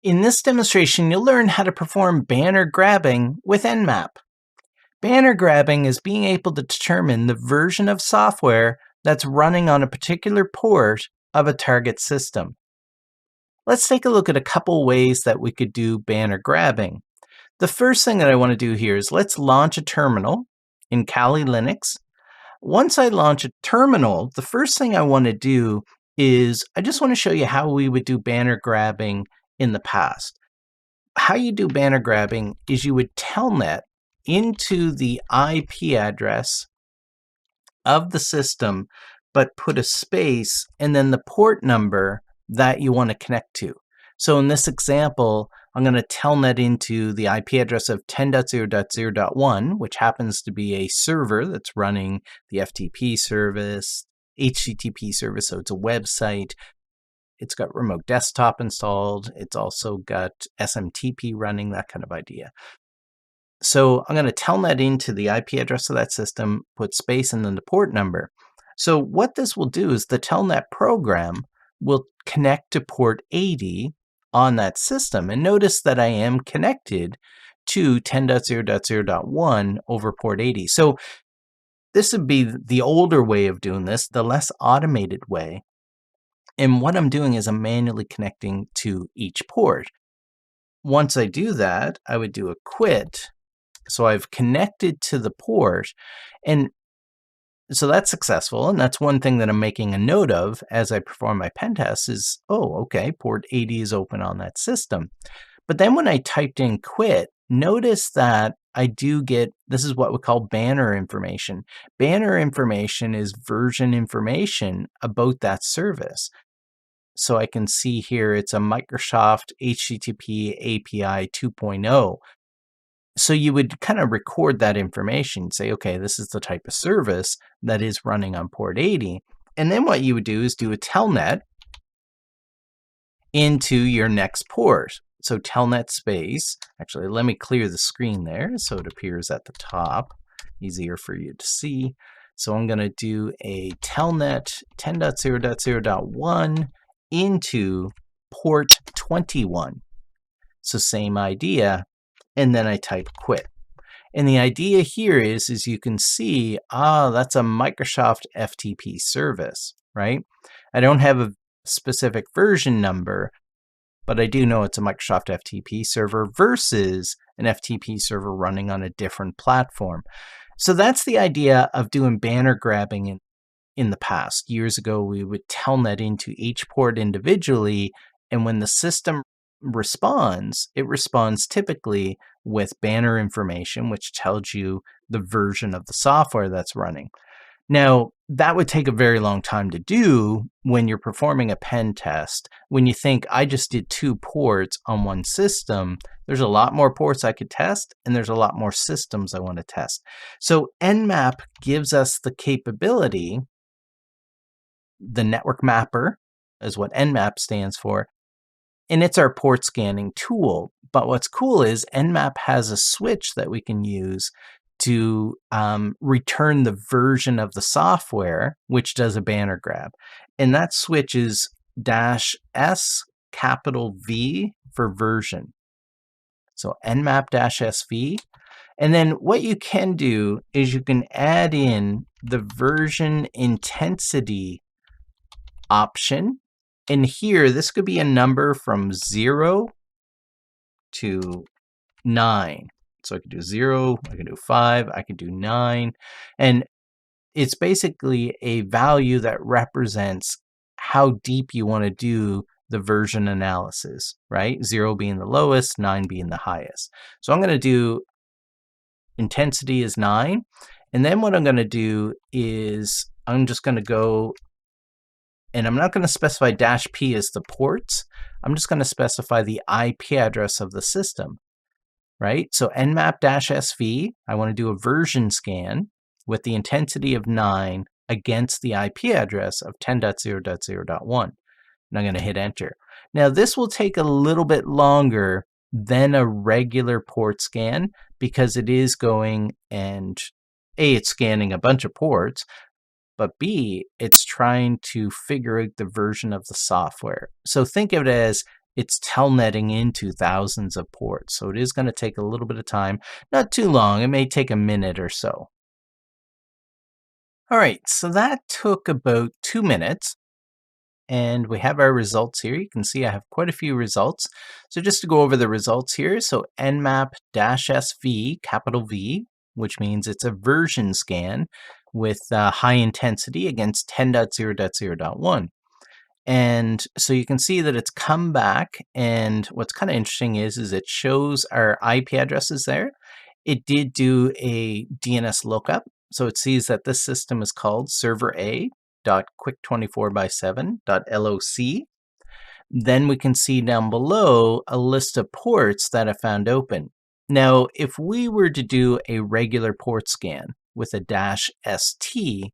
In this demonstration, you'll learn how to perform banner grabbing with Nmap. Banner grabbing is being able to determine the version of software that's running on a particular port of a target system. Let's take a look at a couple ways that we could do banner grabbing. The first thing that I want to do here is let's launch a terminal in Kali Linux. Once I launch a terminal, the first thing I want to do is I just want to show you how we would do banner grabbing in the past. How you do banner grabbing is you would telnet into the IP address of the system, but put a space and then the port number that you want to connect to. So in this example, I'm going to telnet into the IP address of 10.0.0.1, which happens to be a server that's running the FTP service, HTTP service, so it's a website. It's got remote desktop installed. It's also got SMTP running, that kind of idea. So I'm going to telnet into the IP address of that system, put space and then the port number. So what this will do is the telnet program will connect to port 80 on that system. And notice that I am connected to 10.0.0.1 over port 80. So this would be the older way of doing this, the less automated way. And what I'm doing is I'm manually connecting to each port. Once I do that, I would do a quit. So I've connected to the port, and so that's successful. And that's one thing that I'm making a note of as I perform my pen test is, oh, okay, port 80 is open on that system. But then when I typed in quit, notice that I do get, this is what we call banner information. Banner information is version information about that service. So I can see here it's a Microsoft HTTP API 2.0. So you would kind of record that information, say, okay, this is the type of service that is running on port 80. And then what you would do is do a telnet into your next port. So telnet space, actually, let me clear the screen there so it appears at the top, easier for you to see. So I'm going to do a telnet 10.0.0.1 into port 21. So same idea, and then I type quit. And the idea here is you can see, that's a Microsoft FTP service, right? I don't have a specific version number, but I do know it's a Microsoft FTP server versus an FTP server running on a different platform. So that's the idea of doing banner grabbing in the past. Years ago, we would telnet into each port individually, and when the system responds, it responds typically with banner information, which tells you the version of the software that's running. Now, that would take a very long time to do when you're performing a pen test. When you think, I just did 2 ports on one system, there's a lot more ports I could test, and there's a lot more systems I want to test. So Nmap gives us the capability. The network mapper is what Nmap stands for, and it's our port scanning tool. But what's cool is Nmap has a switch that we can use to return the version of the software, which does a banner grab. And that switch is -S capital V for version. So Nmap-SV. And then what you can do is you can add in the version intensity option. And here, this could be a number from 0 to 9. So I could do 0, I can do 5, I can do 9. And it's basically a value that represents how deep you want to do the version analysis, right? 0 being the lowest, 9 being the highest. So I'm going to do intensity is 9. And then what I'm going to do is I'm just going to go, and I'm not going to specify -P as the ports. I'm just going to specify the IP address of the system, right? So Nmap-SV, I want to do a version scan with the intensity of 9 against the IP address of 10.0.0.1. And I'm going to hit enter. Now this will take a little bit longer than a regular port scan because it is going and A, it's scanning a bunch of ports, but B, it's trying to figure out the version of the software. So think of it as it's telnetting into thousands of ports. So it is going to take a little bit of time, not too long. It may take a minute or so. All right, so that took about 2 minutes. And we have our results here. You can see I have quite a few results. So just to go over the results here, so Nmap-SV, capital V, which means it's a version scan with high intensity against 10.0.0.1. And so you can see that it's come back, and what's kind of interesting is it shows our IP addresses there. It did do a DNS lookup, so it sees that this system is called server a.quick24x7.loc. Then we can see down below a list of ports that I found open. Now, if we were to do a regular port scan with a -ST,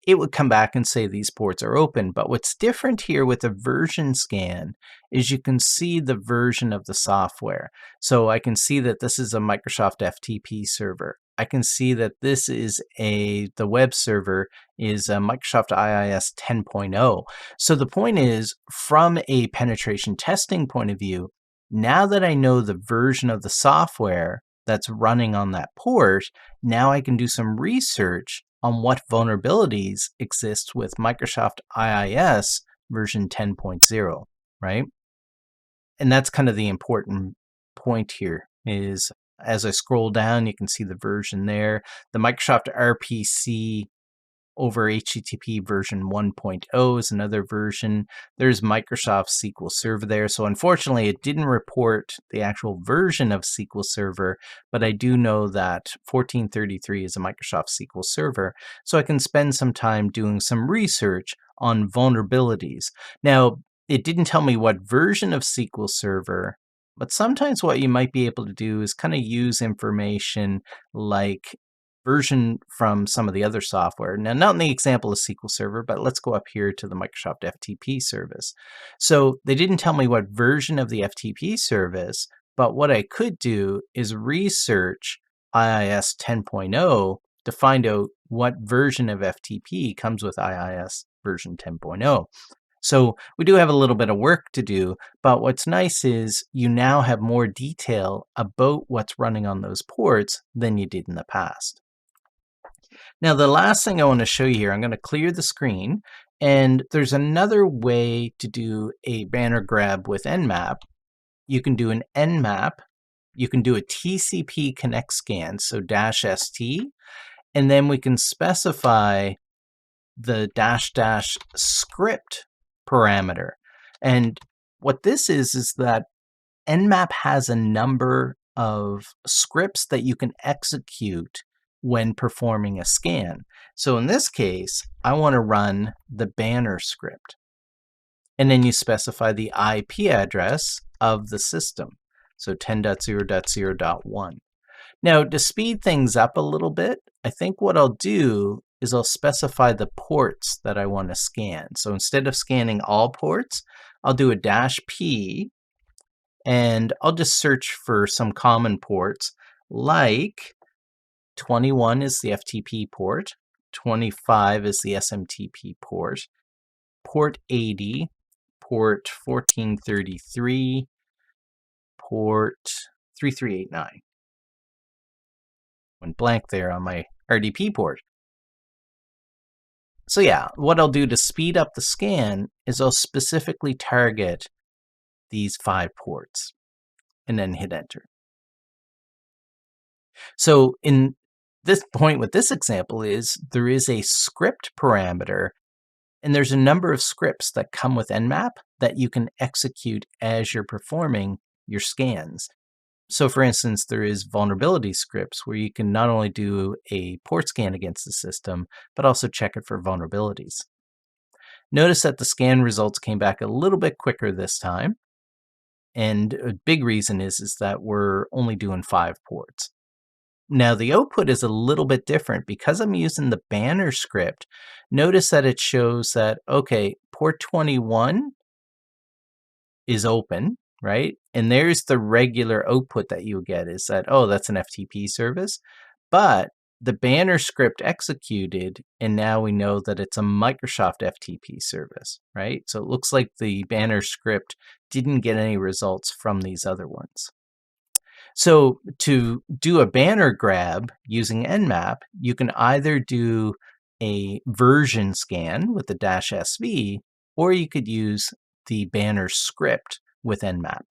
it would come back and say these ports are open. But what's different here with a version scan is you can see the version of the software. So I can see that this is a Microsoft FTP server. I can see that this is the web server is a Microsoft IIS 10.0. So the point is, from a penetration testing point of view, now that I know the version of the software that's running on that port, now I can do some research on what vulnerabilities exist with Microsoft IIS version 10.0, right? And that's kind of the important point here is as I scroll down, you can see the version there. The Microsoft RPC over HTTP version 1.0 is another version. There's Microsoft SQL Server there. So unfortunately, it didn't report the actual version of SQL Server, but I do know that 1433 is a Microsoft SQL Server. So I can spend some time doing some research on vulnerabilities. Now, it didn't tell me what version of SQL Server, but sometimes what you might be able to do is kind of use information like version from some of the other software. Now, not in the example of SQL Server, but let's go up here to the Microsoft FTP service. So they didn't tell me what version of the FTP service, but what I could do is research IIS 10.0 to find out what version of FTP comes with IIS version 10.0. So we do have a little bit of work to do, but what's nice is you now have more detail about what's running on those ports than you did in the past. Now, the last thing I want to show you here, I'm going to clear the screen, and there's another way to do a banner grab with Nmap. You can do an Nmap, you can do a TCP connect scan, so -ST, and then we can specify the -- script parameter. And what this is that Nmap has a number of scripts that you can execute when performing a scan. So in this case, I want to run the banner script. And then you specify the IP address of the system. So 10.0.0.1. Now, to speed things up a little bit, I think what I'll do is I'll specify the ports that I want to scan. So instead of scanning all ports, I'll do a -P, and I'll just search for some common ports like 21 is the FTP port, 25 is the SMTP port, port 80, port 1433, port 3389. Went blank there on my RDP port. So yeah, what I'll do to speed up the scan is I'll specifically target these 5 ports and then hit enter. So in this point with this example is there is a script parameter, and there's a number of scripts that come with Nmap that you can execute as you're performing your scans. So for instance, there is vulnerability scripts where you can not only do a port scan against the system, but also check it for vulnerabilities. Notice that the scan results came back a little bit quicker this time. And a big reason is that we're only doing 5 ports. Now the output is a little bit different because I'm using the banner script. Notice that it shows that, okay, port 21 is open, right? And there's the regular output that you get is that, oh, that's an FTP service. But the banner script executed, and now we know that it's a Microsoft FTP service, right? So it looks like the banner script didn't get any results from these other ones. So to do a banner grab using Nmap, you can either do a version scan with the -sv, or you could use the banner script with Nmap.